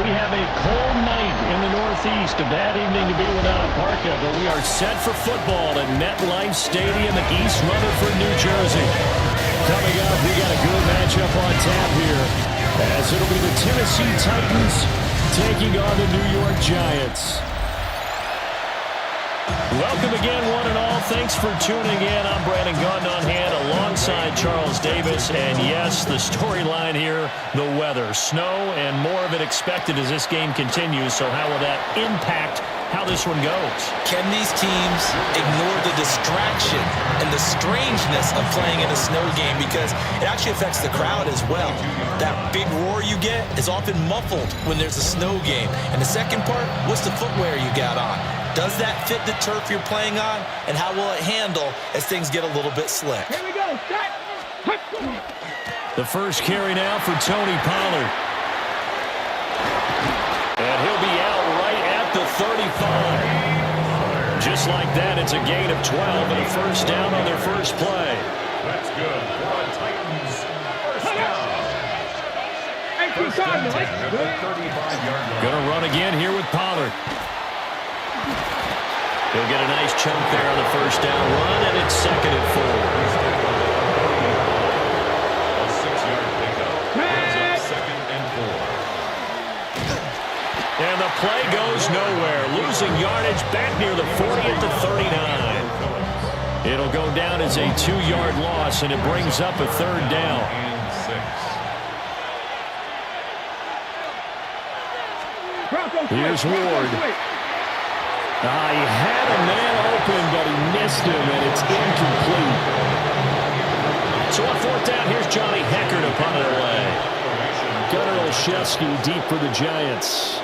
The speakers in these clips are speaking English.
we have a cold night in the Northeast. A bad evening to be without a parka, but we are set for football at MetLife Stadium in East Rutherford, New Jersey. Coming up, we got a good matchup on tap here, as it'll be the Tennessee Titans taking on the New York Giants. Welcome again, one and all. Thanks for tuning in. I'm Brandon Gaudon alongside Charles Davis. And yes, the storyline here, the weather. Snow and more of it expected as this game continues. So how will that impact how this one goes? Can these teams ignore the distraction and the strangeness of playing in a snow game? Because it actually affects the crowd as well. That big roar you get is often muffled when there's a snow game. And the second part, what's the footwear you got on? Does that fit the turf you're playing on? And how will it handle as things get a little bit slick? Here we go. The first carry now for Tony Pollard. And he'll be out right at the 35. Just like that, it's a gain of 12 and a first down on their first play. That's good for the Titans. First down. First down at the 35-yard line. Going to run again here with Pollard. He'll get a nice chunk there on the first down run, and it's 2nd and 4. A 6-yard pickup. It's 2nd and 4. And the play goes nowhere. Losing yardage back near the 40 at the 39. It'll go down as a 2-yard loss, and it brings up a 3rd down. And 6. Here's Ward. He had a man open, but he missed him, and it's incomplete. So on 4th down, here's Johnny Hecker to punt it away. Gunnar Olszewski deep for the Giants.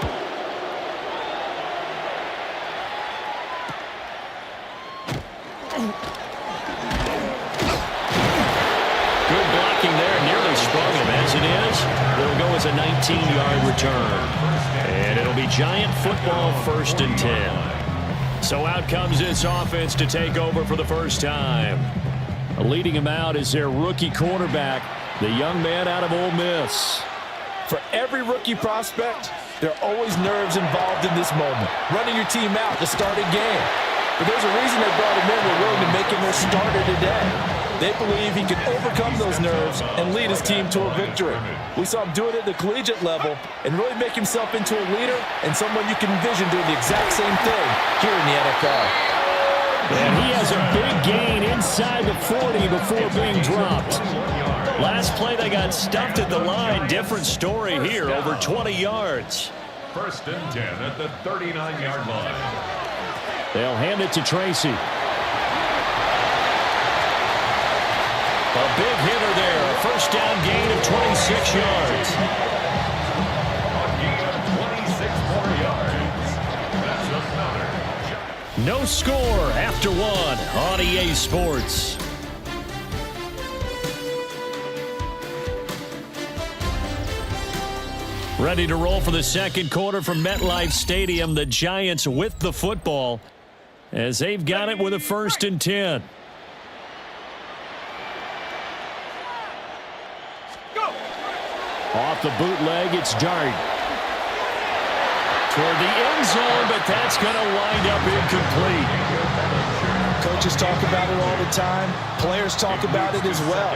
Good blocking there, nearly sprung him. As it is, it'll go as a 19-yard return. And it'll be Giant football, 1st and 10. So out comes this offense to take over for the first time. Leading him out is their rookie quarterback, the young man out of Ole Miss. For every rookie prospect, there are always nerves involved in this moment. Running your team out to start a game. But there's a reason they brought him in. They're willing to make him their starter today. They believe he can overcome those nerves and lead his team to a victory. We saw him do it at the collegiate level and really make himself into a leader and someone you can envision doing the exact same thing here in the NFL. And he has a big gain inside the 40 before being dropped. Last play, they got stuffed at the line. Different story here, over 20 yards. 1st and 10 at the 39-yard line. They'll hand it to Tracy. A big hitter there. A first down gain of 26 yards. A gain of 26 more yards. That's another. No score after 1 on EA Sports. Ready to roll for the second quarter from MetLife Stadium. The Giants with the football as they've got it with a 1st and 10. Off the bootleg, it's Dart. Toward the end zone, but that's going to wind up incomplete. Coaches talk about it all the time. Players talk about it as well.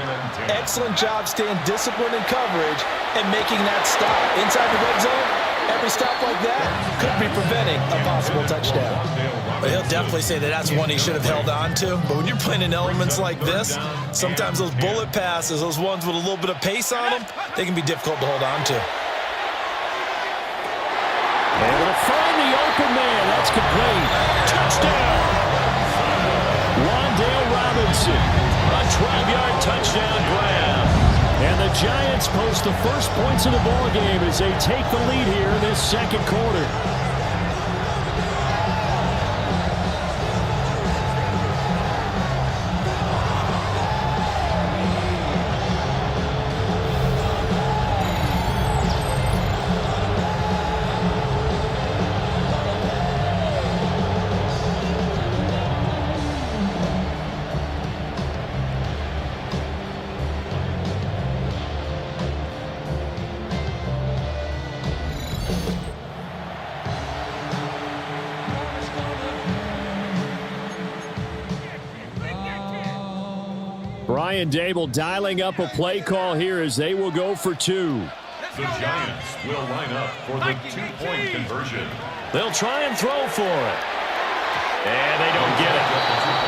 Excellent job staying disciplined in coverage and making that stop. Inside the red zone, every stop like that could be preventing a possible touchdown. But he'll definitely say that that's one he should have held on to. But when you're playing in elements like this, sometimes those bullet passes, those ones with a little bit of pace on them, they can be difficult to hold on to. Able to find the open man. That's complete. Touchdown. Wan'Dale Robinson. A 12-yard touchdown grab. And the Giants post the first points of the ball game as they take the lead here in this second quarter. Brian Dable dialing up a play call here as they will go for 2. The Giants will line up for the 2-point conversion. They'll try and throw for it. And they don't get it.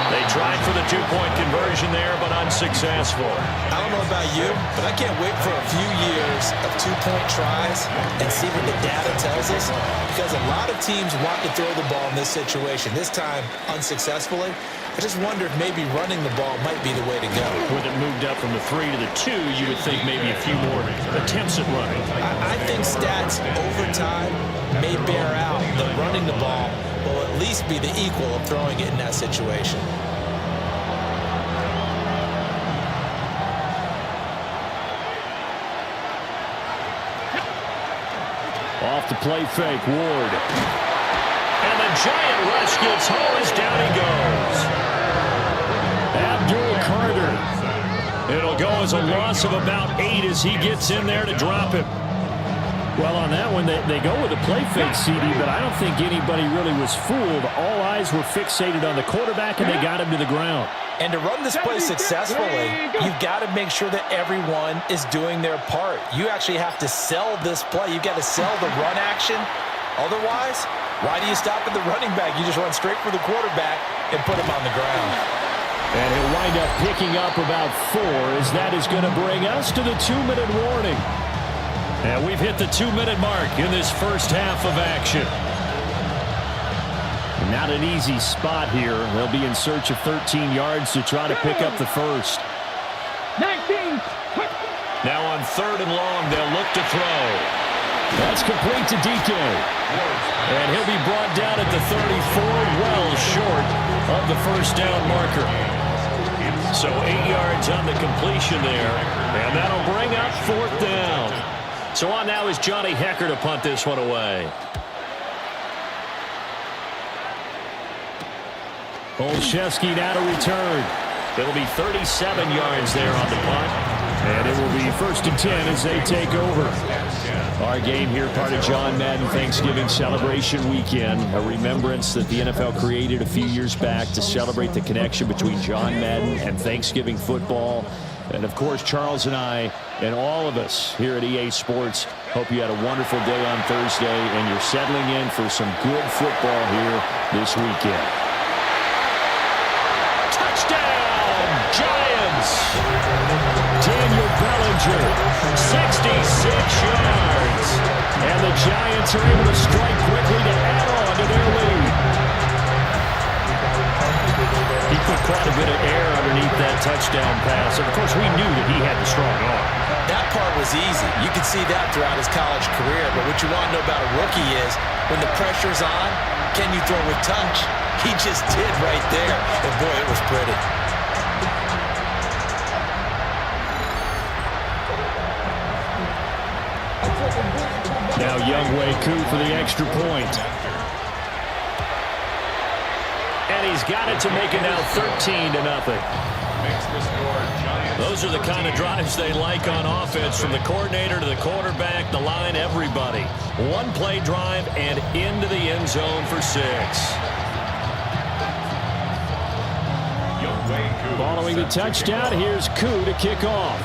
They tried for the 2-point conversion there, but unsuccessful. I don't know about you, but I can't wait for a few years of 2-point tries and see what the data tells us, because a lot of teams want to throw the ball in this situation. This time, unsuccessfully. I just wonder if maybe running the ball might be the way to go. With it moved up from the 3 to the 2, you would think maybe a few more attempts at running. I think stats over time may bear out that running the ball will at least be the equal of throwing it in that situation. Off the play fake, Ward. And the giant rush gets home as down he goes. Abdul Carter. It'll go as a loss of about 8 as he gets in there to drop it. Well, on that one, they go with a play fake, CD, but I don't think anybody really was fooled. All eyes were fixated on the quarterback, and they got him to the ground. And to run this play successfully, you've got to make sure that everyone is doing their part. You actually have to sell this play. You've got to sell the run action. Otherwise, why do you stop at the running back? You just run straight for the quarterback and put him on the ground. And he'll wind up picking up about 4, as that is going to bring us to the 2-minute warning. And we've hit the 2-minute mark in this first half of action. Not an easy spot here. They'll be in search of 13 yards to try to pick up the first. 19. Now on 3rd and long, they'll look to throw. That's complete to DK. And he'll be brought down at the 34, well short of the first down marker. So 8 yards on the completion there, and that'll bring up 4th down. So on now is Johnny Hecker to punt this one away. Olszewski now to return. It'll be 37 yards there on the punt. And it will be 1st and 10 as they take over. Our game here, part of John Madden Thanksgiving Celebration Weekend, a remembrance that the NFL created a few years back to celebrate the connection between John Madden and Thanksgiving football. And, of course, Charles and I and all of us here at EA Sports hope you had a wonderful day on Thursday and you're settling in for some good football here this weekend. Touchdown, Giants! Daniel Bellinger, 66 yards. And the Giants are able to strike quickly to add on to their lead. He put quite a bit of air underneath that touchdown pass. And, of course, we knew that he had the strong arm. That part was easy. You could see that throughout his college career. But what you want to know about a rookie is when the pressure's on, can you throw with touch? He just did right there. And, boy, it was pretty. Now Younghoe Koo for the extra point. And he's got it to make it now 13-0. Those are the kind of drives they like on offense, from the coordinator to the quarterback, the line, everybody. One play drive and into the end zone for 6. Following the touchdown, here's Koo to kick off.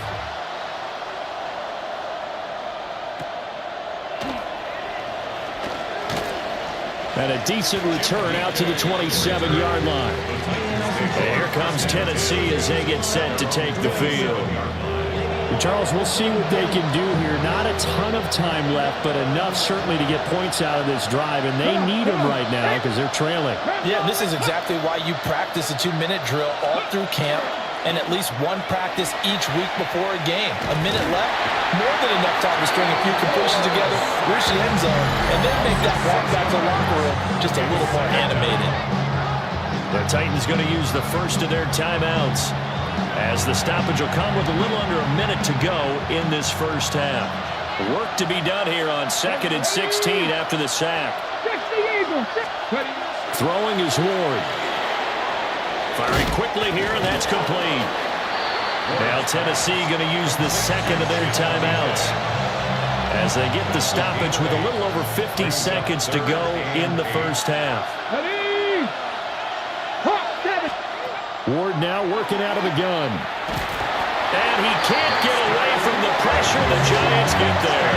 And a decent return out to the 27-yard line. And here comes Tennessee as they get set to take the field. And Charles, we'll see what they can do here. Not a ton of time left, but enough certainly to get points out of this drive. And they need them right now because they're trailing. Yeah, this is exactly why you practice a 2-minute drill all through camp and at least one practice each week before a game. A minute left, more than enough time to string a few completions together, reach the end zone, and then make that walk back to the locker room just a little more animated. The Titans going to use the first of their timeouts, as the stoppage will come with a little under a minute to go in this first half. Work to be done here on 2nd and 16 after the sack. Throwing is Ward. Firing quickly here, and that's complete. Now Tennessee going to use the second of their timeouts as they get the stoppage with a little over 50 seconds to go in the first half. Ward now working out of the gun. And he can't get away from the pressure. The Giants get there.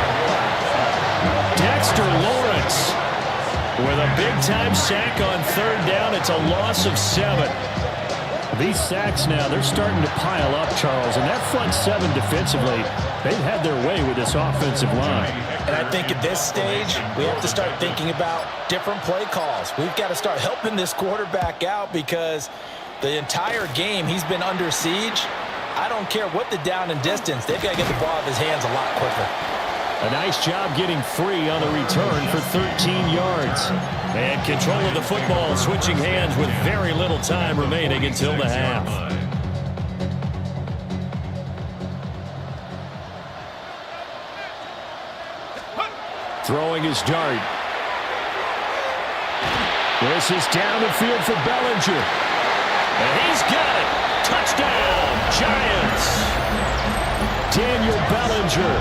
Dexter Lawrence with a big-time sack on third down. It's a loss of 7. These sacks now, they're starting to pile up, Charles. And that front 7 defensively, they've had their way with this offensive line. And I think at this stage, we have to start thinking about different play calls. We've got to start helping this quarterback out because the entire game he's been under siege. I don't care what the down and distance. They've got to get the ball out of his hands a lot quicker. A nice job getting free on the return for 13 yards. And control of the football switching hands with very little time remaining until the half. Throwing his dart. This is down the field for Bellinger. And he's got it. Touchdown, Giants. Daniel Bellinger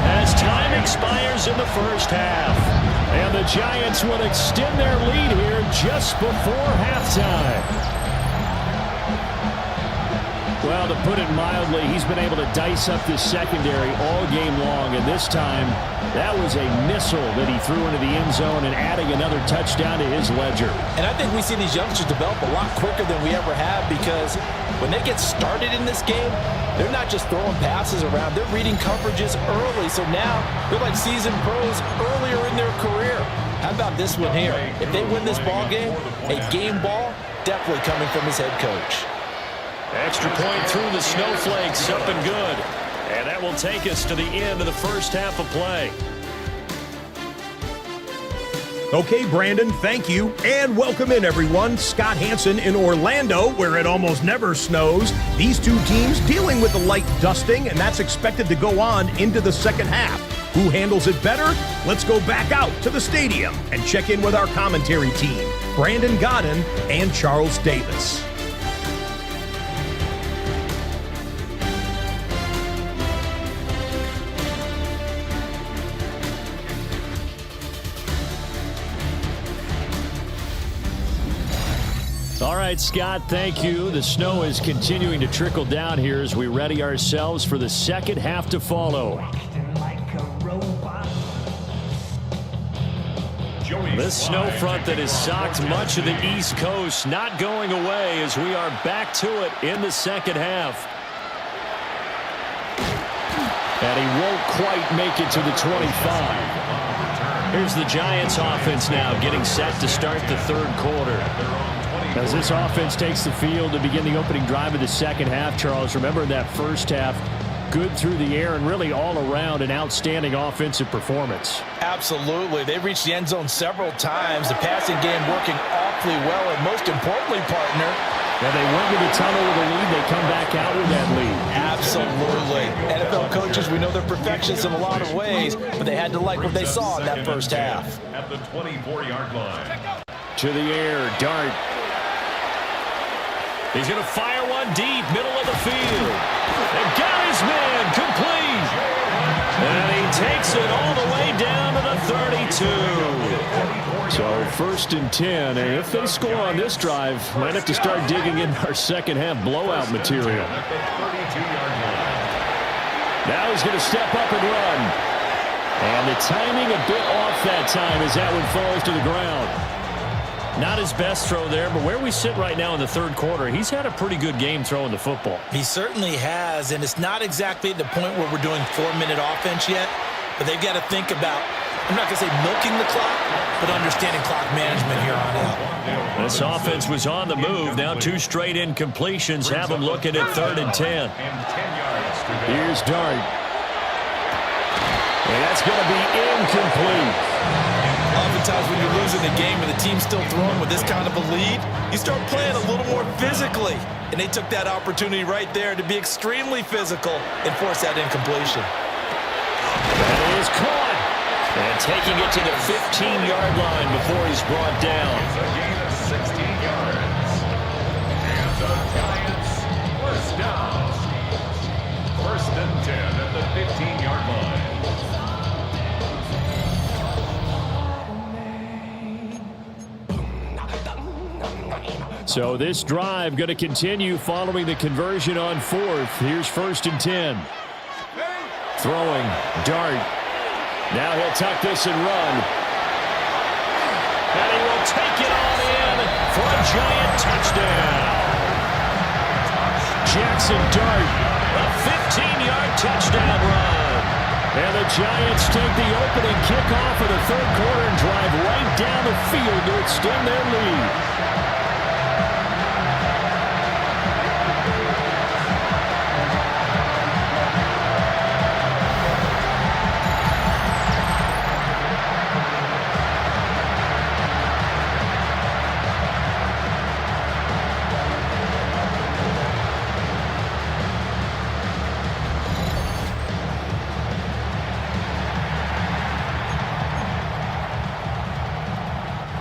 as time expires in the first half. And the Giants will extend their lead here just before halftime. Well, to put it mildly, he's been able to dice up this secondary all game long. And this time, that was a missile that he threw into the end zone and adding another touchdown to his ledger. And I think we see these youngsters develop a lot quicker than we ever have because when they get started in this game, they're not just throwing passes around. They're reading coverages early. So now they're like seasoned pros earlier in their career. How about this one here? If they win this ball game, a game ball, definitely coming from his head coach. Extra point through the snowflakes, up and good. And that will take us to the end of the first half of play. Okay, Brandon, thank you. And welcome in, everyone. Scott Hansen in Orlando, where it almost never snows. These two teams dealing with a light dusting, and that's expected to go on into the second half. Who handles it better? Let's go back out to the stadium and check in with our commentary team, Brandon Godden and Charles Davis. All right, Scott, thank you. The snow is continuing to trickle down here as we ready ourselves for the second half to follow. This snow front that has socked much of the East Coast not going away as we are back to it in the second half. And he won't quite make it to the 25. Here's the Giants offense now getting set to start the third quarter. As this offense takes the field to begin the opening drive of the second half, Charles, remember that first half, good through the air and really all around an outstanding offensive performance. Absolutely. They've reached the end zone several times. The passing game working awfully well, and most importantly, partner, when they went to the tunnel with a lead, they come back out with that lead. Absolutely. NFL coaches, we know they're perfectionists in a lot of ways, but they had to like what they saw in that first half. At the 24-yard line. To the air, dart. He's going to fire one deep, middle of the field. And got his man complete. And he takes it all the way down to the 32. So first and 10. And if they score on this drive, might have to start digging in our second half blowout material. Now he's going to step up and run. And the timing a bit off that time as that one falls to the ground. Not his best throw there, but where we sit right now in the third quarter, he's had a pretty good game throwing the football. He certainly has, and it's not exactly at the point where we're doing 4-minute offense yet, but they've got to think about, I'm not going to say milking the clock, but understanding clock management here on out. This offense was on the move. Now 2 straight incompletions have them looking at 3rd and 10. Here's Dart. And that's going to be incomplete. Oftentimes when you're losing the game and the team's still throwing with this kind of a lead, you start playing a little more physically. And they took that opportunity right there to be extremely physical and force that incompletion. That is caught. And taking it to the 15-yard line before he's brought down. It's a gain of 16 yards. And the Giants first down. 1st and 10 at the 15-yard line. So this drive going to continue following the conversion on fourth. Here's 1st and 10. Throwing, Dart. Now he'll tuck this and run. And he will take it on in for a giant touchdown. Jackson Dart, a 15-yard touchdown run. And the Giants take the opening kickoff of the third quarter and drive right down the field to extend their lead.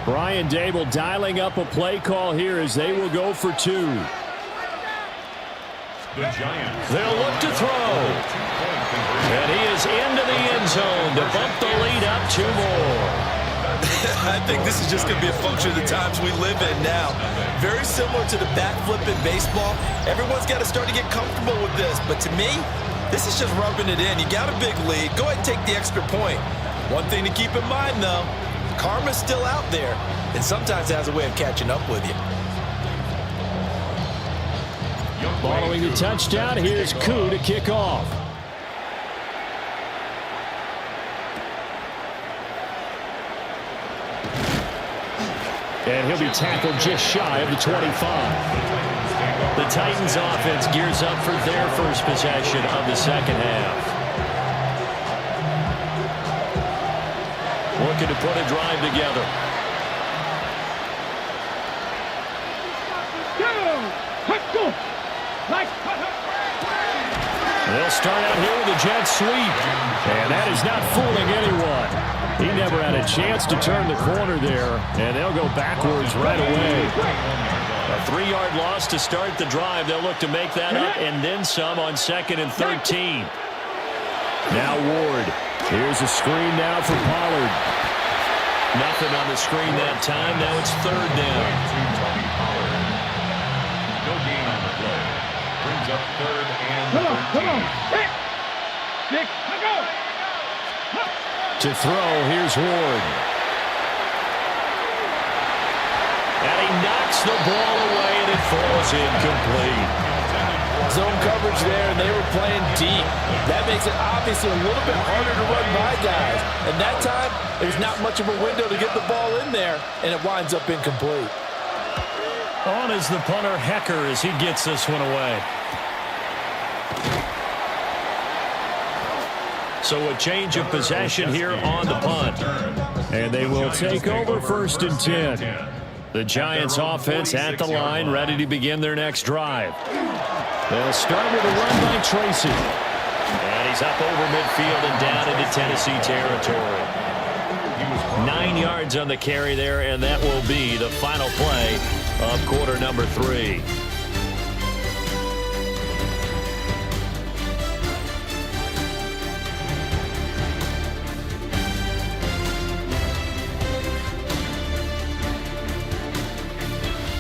Brian Dable dialing up a play call here as they will go for 2. The Giants. They'll look to throw. And he is into the end zone to bump the lead up 2 more. I think this is just going to be a function of the times we live in now. Very similar to the backflip in baseball. Everyone's got to start to get comfortable with this. But to me, this is just rubbing it in. You got a big lead. Go ahead and take the extra point. One thing to keep in mind, though, karma's still out there, and sometimes it has a way of catching up with you. Following the touchdown, here's Koo to kick off. And he'll be tackled just shy of the 25. The Titans offense gears up for their first possession of the second half. Looking to put a drive together. They'll start out here with a jet sweep. And that is not fooling anyone. He never had a chance to turn the corner there. And they'll go backwards right away. A 3-yard loss to start the drive. They'll look to make that up and then some on 2nd and 13. Now Ward. Here's a screen now for Pollard. Nothing on the screen that time. Now it's 3rd down. No gain on the play. Brings up 3rd and 13. 6, go! To throw, here's Ward. And he knocks the ball away and it falls incomplete. Zone coverage there, and they were playing deep. That makes it obviously a little bit harder to run by guys. And that time, there's not much of a window to get the ball in there, and it winds up incomplete. On is the punter, Hecker, as he gets this one away. So a change of possession here on the punt. And they will take over 1st and 10. The Giants offense at the line, ready to begin their next drive. They'll start with a run by Tracy. And he's up over midfield and down into Tennessee territory. 9 yards on the carry there, and that will be the final play of quarter number 3.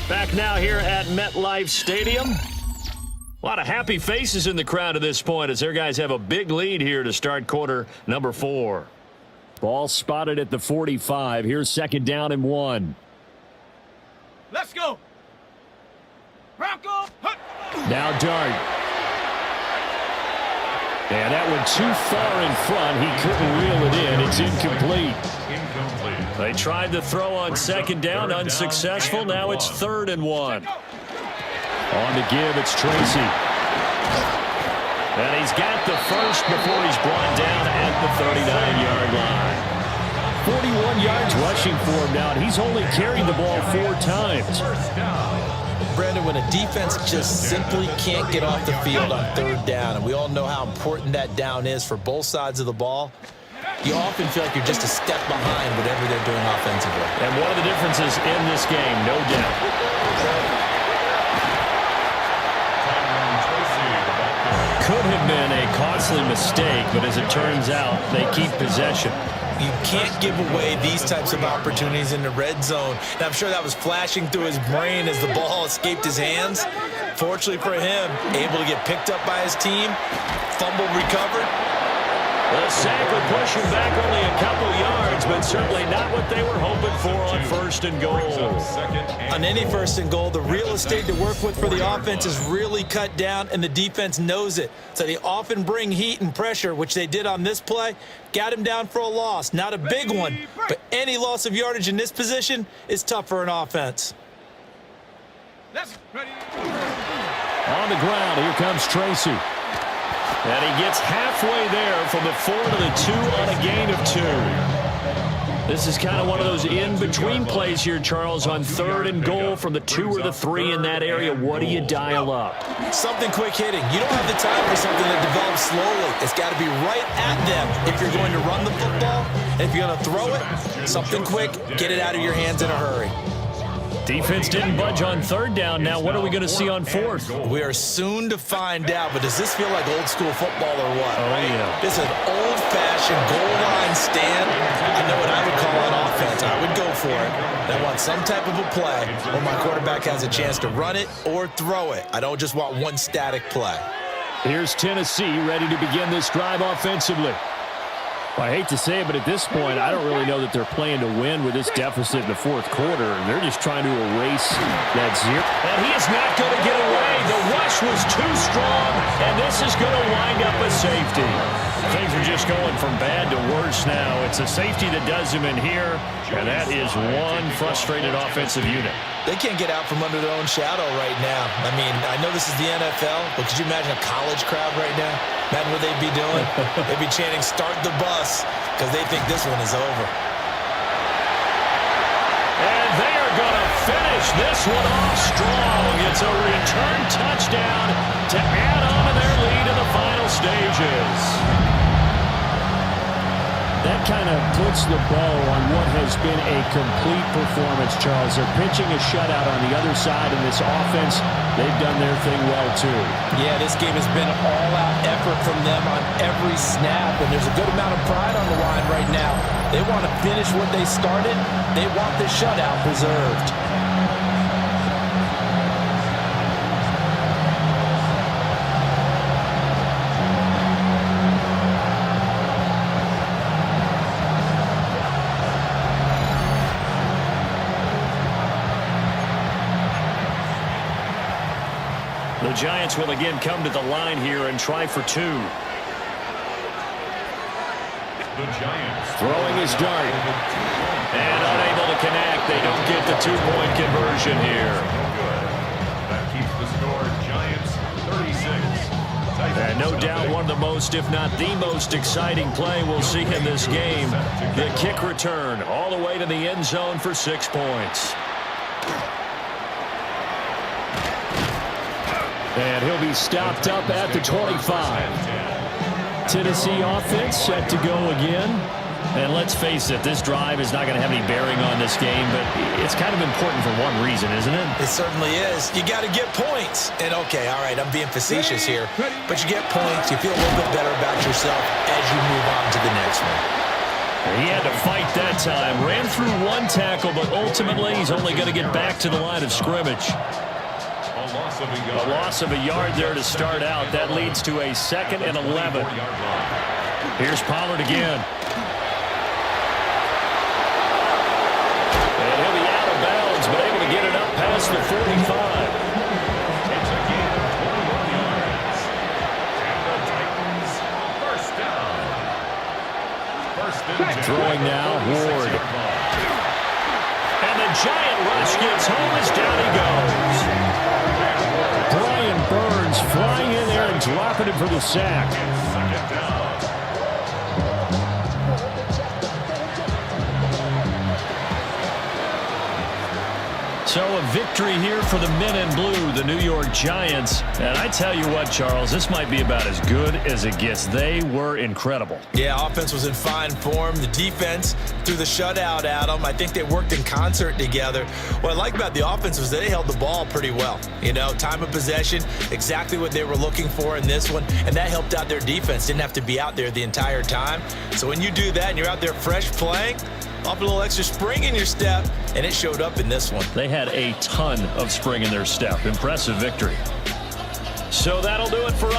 Back now here at MetLife Stadium. A lot of happy faces in the crowd at this point as their guys have a big lead here to start quarter number 4. Ball spotted at the 45. Here's 2nd down and 1. Let's go! Bronco! Now Dart. And that went too far in front. He couldn't reel it in. It's incomplete. They tried to throw on 2nd down, unsuccessful. Now it's 3rd and 1. On the give, it's Tracy. And he's got the first before he's brought down at the 39-yard line. 41 yards rushing for him now, and he's only carried the ball 4 times. Brandon, when a defense just simply can't get off the field on 3rd down, and we all know how important that down is for both sides of the ball, you often feel like you're just a step behind whatever they're doing offensively. And one of the differences in this game, no doubt. Could have been a costly mistake, but as it turns out, they keep possession. You can't give away these types of opportunities in the red zone. And I'm sure that was flashing through his brain as the ball escaped his hands. Fortunately for him, able to get picked up by his team, fumble recovered. The sack will push him back only a couple yards, but certainly not what they were hoping for on first and goal. On any first and goal, the real estate to work with for the offense is really cut down, and the defense knows it. So they often bring heat and pressure, which they did on this play. Got him down for a loss. Not a big one, but any loss of yardage in this position is tough for an offense. On the ground, here comes Tracy. And he gets halfway there from the 4 to the 2 on a gain of 2. This is kind of one of those in-between plays here, Charles, on third and goal from the 2 or the 3 in that area. What do you dial up? Something quick hitting. You don't have the time for something that develops slowly. It's got to be right at them if you're going to run the football. And if you're going to throw it, something quick, get it out of your hands in a hurry. Defense didn't budge on third down. Now what are we going to see on fourth? We are soon to find out, but does this feel like old school football or what? Oh, yeah. This is an old-fashioned goal line stand. I know what I would call on offense. I would go for it. I want some type of a play where my quarterback has a chance to run it or throw it. I don't just want one static play. Here's Tennessee ready to begin this drive offensively. Well, I hate to say it, but at this point, I don't really know that they're playing to win with this deficit in the fourth quarter. They're just trying to erase that zero. And he is not going to get away. The rush was too strong, and this is going to wind up a safety. Things are just going from bad to worse now. It's a safety that does him in here, and that is one frustrated offensive unit. They can't get out from under their own shadow right now. I mean, I know this is the NFL, but could you imagine a college crowd right now? Imagine what they'd be doing. They'd be chanting, "Start the bus," because they think this one is over. And they are going to finish this one off strong. It's a return touchdown to add on to their lead in the final stages. That kind of puts the bow on what has been a complete performance, Charles. They're pitching a shutout on the other side, and this offense, they've done their thing well, too. Yeah, this game has been all-out effort from them on every snap, and there's a good amount of pride on the line right now. They want to finish what they started. They want the shutout preserved. The Giants will again come to the line here and try for 2. The Giants Throwing his dart. And unable to connect. They don't get the 2-point conversion here. That keeps the score Giants 36. And no doubt one of the most, if not the most exciting play we'll see in this game. The kick return all the way to the end zone for 6 points. And he'll be stopped up at the 25. Tennessee offense set to go again. And let's face it, this drive is not going to have any bearing on this game, but it's kind of important for one reason, isn't it? It certainly is. You got to get points. And, okay, all right, I'm being facetious here, but you get points, you feel a little bit better about yourself as you move on to the next one. He had to fight that time. Ran through one tackle, but ultimately he's only going to get back to the line of scrimmage. A loss of a yard there to start out. That leads to a 2nd and 11. Here's Pollard again. And he'll be out of bounds, but able to get it up past the 45. It's a gain of 21 yards. And the Titans first down. First and 10. Throwing now, Ward. And the giant rush gets home as down he goes. Brian Burns flying in there and dropping him for the sack. Second down. So a victory here for the men in blue, the New York Giants. And I tell you what, Charles, this might be about as good as it gets. They were incredible. Yeah, offense was in fine form. The defense threw the shutout at them. I think they worked in concert together. What I like about the offense was they held the ball pretty well. You know, time of possession, exactly what they were looking for in this one, and that helped out their defense. Didn't have to be out there the entire time. So when you do that and you're out there fresh playing, off a little extra spring in your step, and it showed up in this one. They had a ton of spring in their step. Impressive victory. So that'll do it for us.